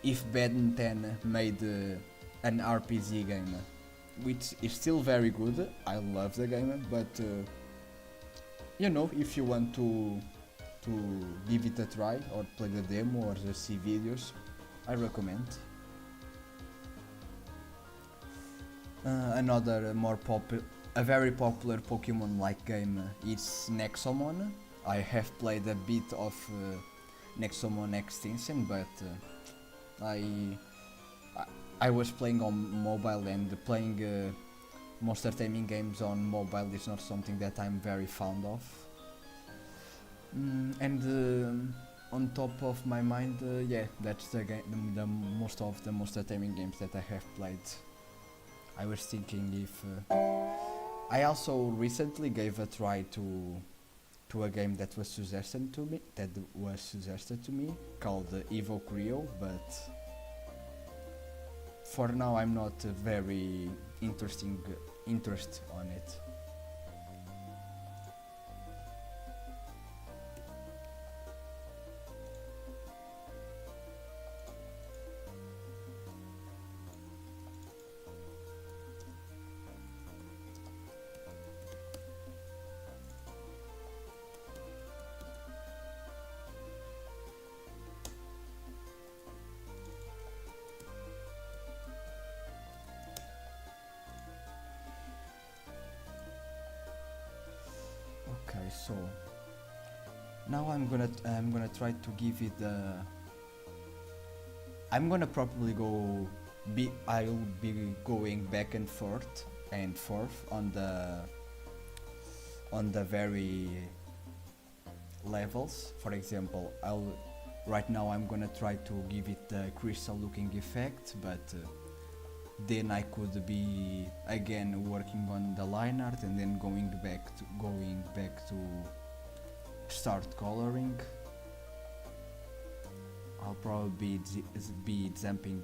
if Ben 10 made an RPG game, which is still very good. I love the game, but you know, if you want to give it a try or play the demo or just see videos, I recommend. Another a very popular Pokemon-like game is Nexomon. I have played a bit of Nexomon Extinction, but I was playing on mobile, and playing monster taming games on mobile is not something that I'm very fond of. And on top of my mind, yeah, that's the most of the monster taming games that I have played. I was thinking if I also recently gave a try to a game that was suggested to me called Evo Creo, but for now I'm not very interested on it. Okay, so now I'm gonna try to give it I'm gonna probably go. I'll be going back and forth on the very levels. For example, I'll right now I'm gonna try to give it the crystal looking effect, but then I could be again working on the line art and then going back to start coloring. I'll probably be jumping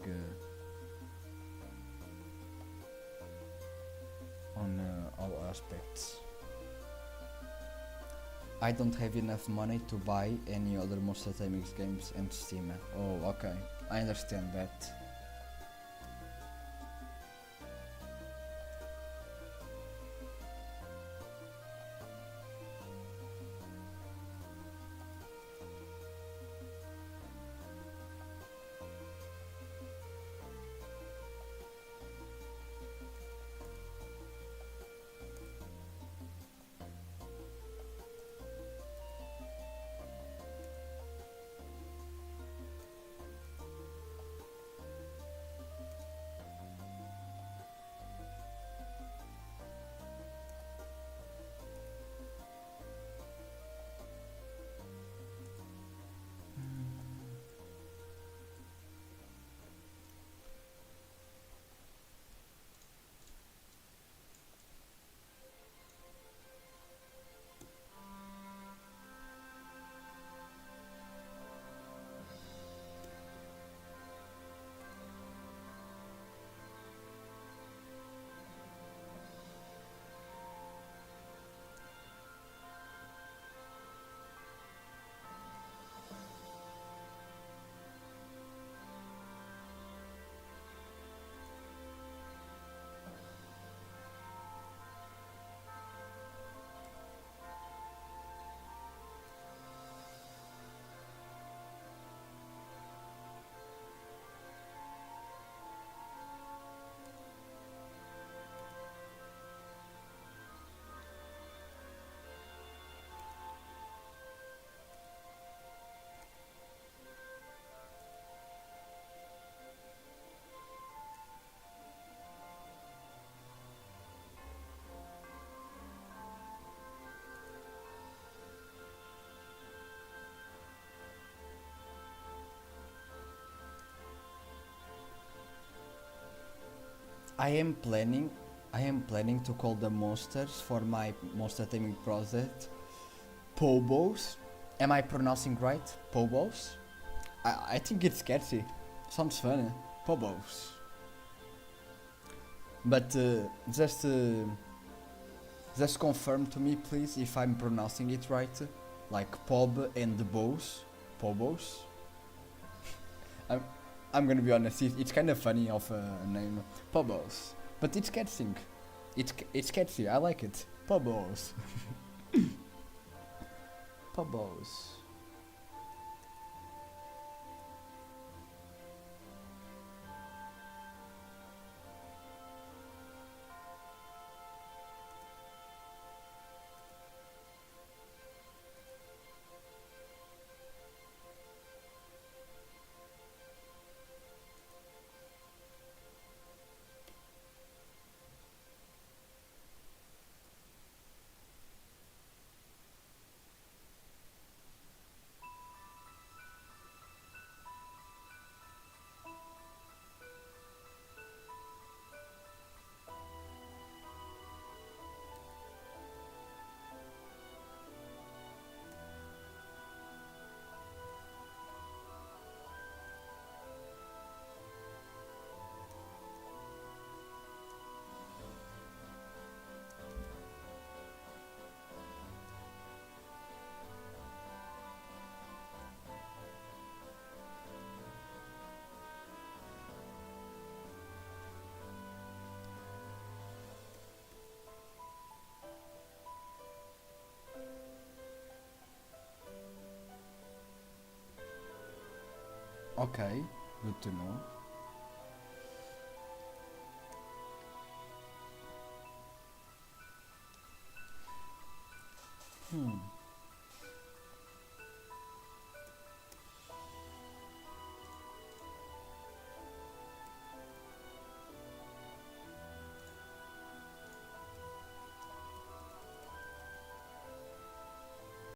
on all aspects. I don't have enough money to buy any other Monster Taming games and Steam. Oh, okay, I understand that. I am planning I am planning to call the monsters for my monster taming project Pobos. Am I pronouncing right? Pobos? I think it's catchy. Sounds funny. Pobos. But just confirm to me please if I'm pronouncing it right. Like Pob and the Bows. Pobos. I'm, I'm gonna be honest, it's kind of funny of a name. Pobos. But it's catching. It's catchy, I like it. Pobos. Pobos. Okay, good to know. Hmm.